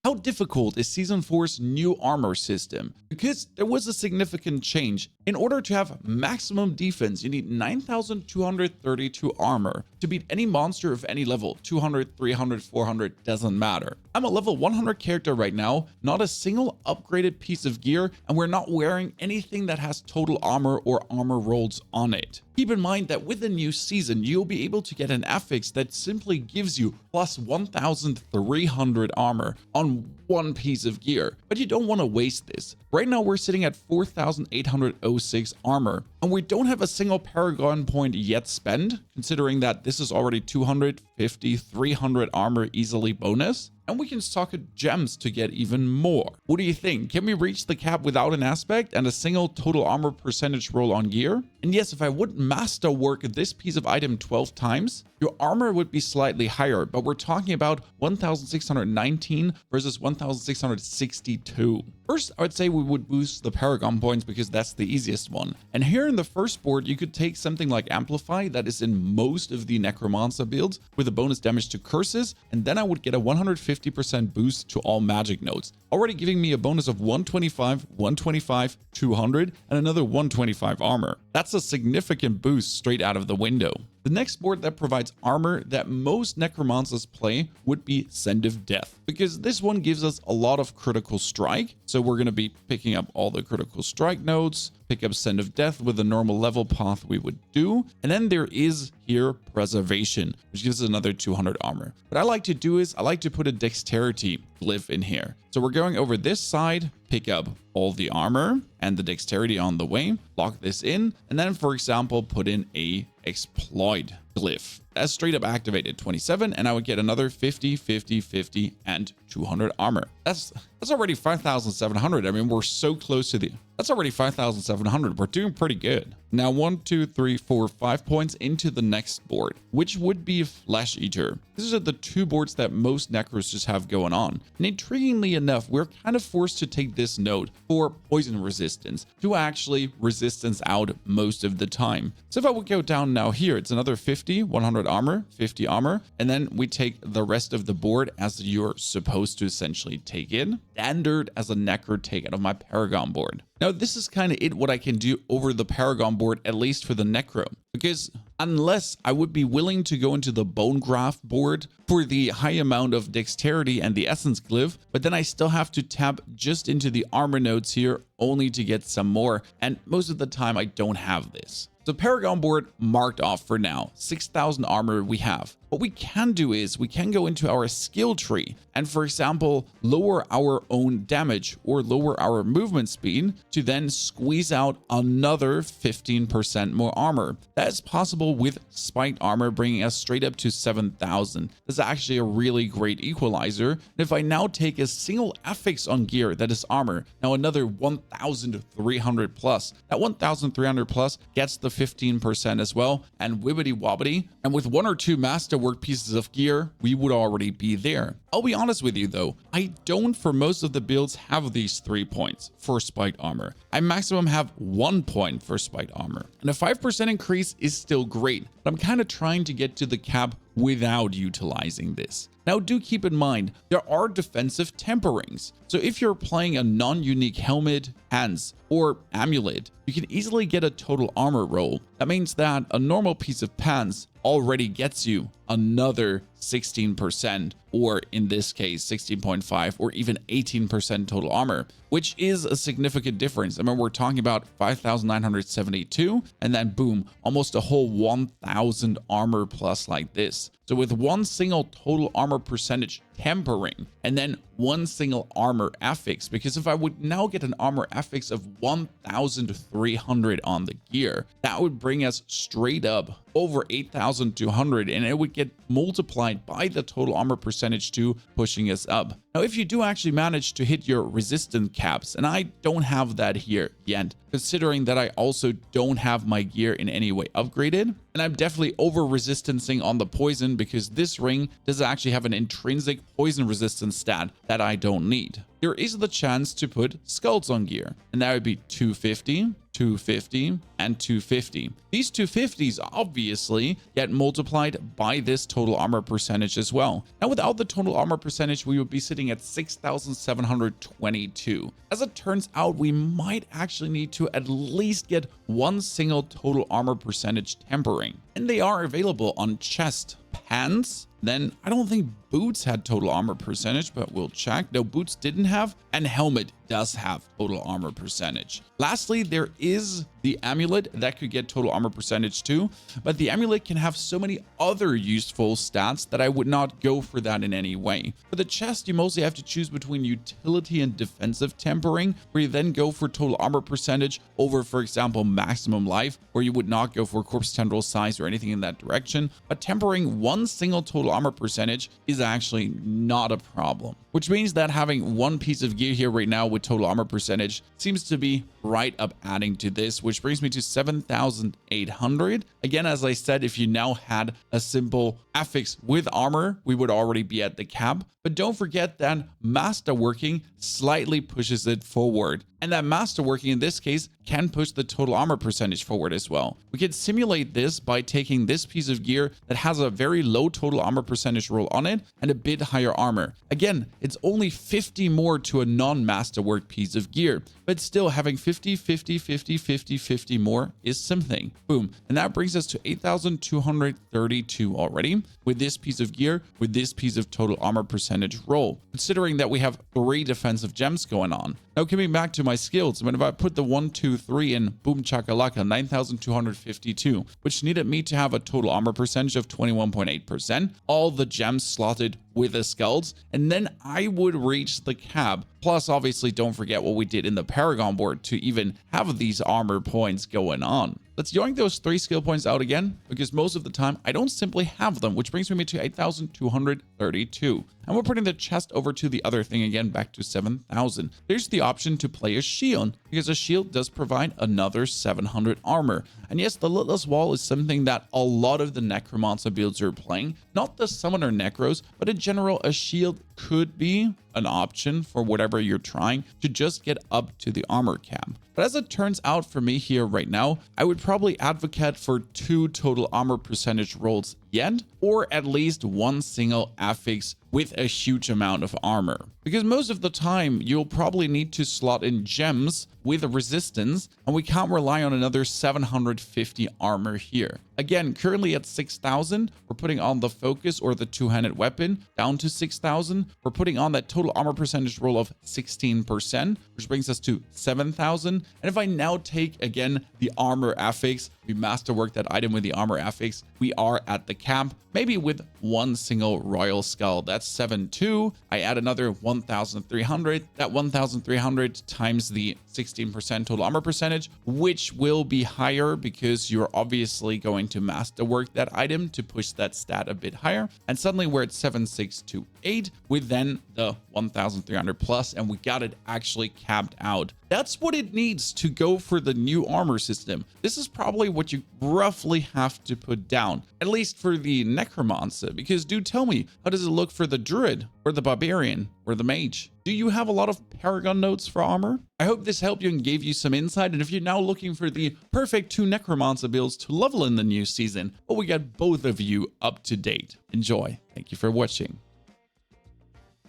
How difficult is Season 4's new armor system? Because there was a significant change. In order to have maximum defense, you need 9,232 armor to beat any monster of any level. 200, 300, 400, doesn't matter. I'm a level 100 character right now, not a single upgraded piece of gear, and we're not wearing anything that has total armor or armor rolls on it. Keep in mind that with the new season, you'll be able to get an affix that simply gives you plus 1,300 armor on one piece of gear, but you don't want to waste this. Right now we're sitting at 4,806 armor, and we don't have a single Paragon point yet spent, considering that this is already 250, 300 armor easily bonus. And we can socket gems to get even more. What do you think? Can we reach the cap without an aspect and a single total armor percentage roll on gear? And yes, if I would master work this piece of item 12 times, your armor would be slightly higher, but we're talking about 1,619 versus 1,662. First, I would say we would boost the Paragon points because that's the easiest one. And here in the first board, you could take something like Amplify that is in most of the Necromancer builds with a bonus damage to curses, and then I would get a 150% boost to all magic nodes, already giving me a bonus of 125, 125, 200, and another 125 armor. That's a significant boost straight out of the window. The next board that provides armor that most Necromancers play would be Send of Death, because this one gives us a lot of critical strike. So we're going to be picking up all the critical strike nodes, pick up Send of Death with the normal level path we would do. And then there is here Preservation, which gives us another 200 armor. What I like to do is I like to put a Dexterity glyph in here. So we're going over this side, pick up all the armor and the Dexterity on the way, lock this in, and then, for example, put in a Exploit glyph. That's straight up activated 27, and I would get another 50, 50, 50, and 200 armor. That's already 5,700. I mean, we're so close to that's already 5,700. We're doing pretty good. Now 1, 2, 3, 4, 5 points into the next board, which would be Flesh Eater. These are the two boards that most Necros just have going on. And intriguingly enough, we're kind of forced to take this node for poison resistance to actually resistance out most of the time. So if I would go down now here, it's another 50, 100 armor, 50 armor, and then we take the rest of the board as you're supposed to essentially take it. Standard as a Necro take out of my Paragon board. Now, this is kind of what I can do over the Paragon board, at least for the Necro, because unless I would be willing to go into the Bone Graft board for the high amount of Dexterity and the Essence Glyph, but then I still have to tap just into the armor nodes here only to get some more, and most of the time I don't have this. So Paragon board marked off for now. 6,000 armor we have. What we can do is we can go into our skill tree and, for example, lower our own damage or lower our movement speed to then squeeze out another 15% more armor. That is possible with spiked armor, bringing us straight up to 7,000. This is actually a really great equalizer. And if I now take a single affix on gear that is armor, now another 1,300 plus. That 1,300 plus gets the 15% as well, and wibbity wobbity. And with one or two Masterwork pieces of gear, we would already be there. I'll be honest with you though, I don't for most of the builds have these 3 points for spiked armor. I maximum have 1 point for spiked armor, and a 5% increase is still great, but I'm kind of trying to get to the cap without utilizing this. Now, do keep in mind, there are defensive temperings. So if you're playing a non-unique helmet, hands, or amulet, you can easily get a total armor roll. That means that a normal piece of pants already gets you another 16%, or in this case 16.5, or even 18% total armor, which is a significant difference. I mean, we're talking about 5,972, and then boom, almost a whole 1,000 armor plus like this. So with one single total armor percentage tempering, and then one single armor affix, because if I would now get an armor affix of 1,300 on the gear, that would bring us straight up over 8,200, and it would get multiplied by the total armor percentage too, pushing us up. Now, if you do actually manage to hit your resistance caps, and I don't have that here yet, considering that I also don't have my gear in any way upgraded, and I'm definitely over resistancing on the poison because this ring does actually have an intrinsic poison resistance stat that I don't need. There is the chance to put skulls on gear, and that would be 250, 250, and 250. These 250s obviously get multiplied by this total armor percentage as well. Now, without the total armor percentage, we would be sitting at 6,722. As it turns out, we might actually need to at least get one single total armor percentage tempering. And they are available on chest, pants. Then I don't think boots had total armor percentage, but we'll check. No, boots didn't have, and helmet does have total armor percentage. Lastly, there is the amulet that could get total armor percentage too, but the amulet can have so many other useful stats that I would not go for that in any way. For the chest, you mostly have to choose between utility and defensive tempering, where you then go for total armor percentage over, for example, maximum life, where you would not go for corpse tendril size or anything in that direction. But tempering one single total armor percentage is actually not a problem, which means that having one piece of gear here right now with total armor percentage seems to be right up adding to this, which brings me to 7,800. Again, as I said, if you now had a simple affix with armor, we would already be at the cap. But don't forget that Masterworking slightly pushes it forward. And that Masterworking in this case can push the total armor percentage forward as well. We can simulate this by taking this piece of gear that has a very low total armor percentage roll on it and a bit higher armor. Again, it's only 50 more to a non-Masterwork piece of gear, but still having 50, 50, 50, 50, 50 more is something. Boom. And that brings us to 8,232 already with this piece of gear, with this piece of total armor percentage roll, considering that we have 3 defensive gems going on. Now, coming back to my skills, if I put the 1, 2, 3 in, boom chakalaka, 9,252, which needed me to have a total armor percentage of 21.8%, all the gems slotted with the skulls, and then I would reach the cap. Plus, obviously, don't forget what we did in the Paragon board to even have these armor points going on. Let's yoink those 3 skill points out again, because most of the time I don't simply have them, which brings me to 8,232. And we're putting the chest over to the other thing again, back to 7,000. There's the option to play a shield, because a shield does provide another 700 armor. And yes, the Litless Wall is something that a lot of the Necromancer builds are playing. Not the Summoner Necros, but in general, a shield could be an option for whatever you're trying to just get up to the armor cap. But as it turns out for me here right now, I would probably advocate for 2 total armor percentage rolls yet, or at least 1 single affix with a huge amount of armor. Because most of the time, you'll probably need to slot in gems with a resistance, and we can't rely on another 750 armor here. Again, currently at 6,000, we're putting on the focus or the two-handed weapon down to 6,000. We're putting on that total armor percentage roll of 16%, which brings us to 7,000. And if I now take, again, the armor affix, we masterwork that item with the armor affix, we are at the cap, maybe with 1 single royal skull. That's 7,2. I add another 1,300. That 1,300 times the 16% total armor percentage, which will be higher because you're obviously going to masterwork that item to push that stat a bit higher. And suddenly we're at 7,628 with then the 1,300 plus, and we got it actually capped out. That's what it needs to go for the new armor system. This is probably what you roughly have to put down, at least for the Necromancer, because do tell me, how does it look for the Druid or the Barbarian or the Mage? Do you have a lot of Paragon notes for armor? I hope this helped you and gave you some insight, and if you're now looking for the perfect 2 Necromancer builds to level in the new season, well, we got both of you up to date. Enjoy. Thank you for watching.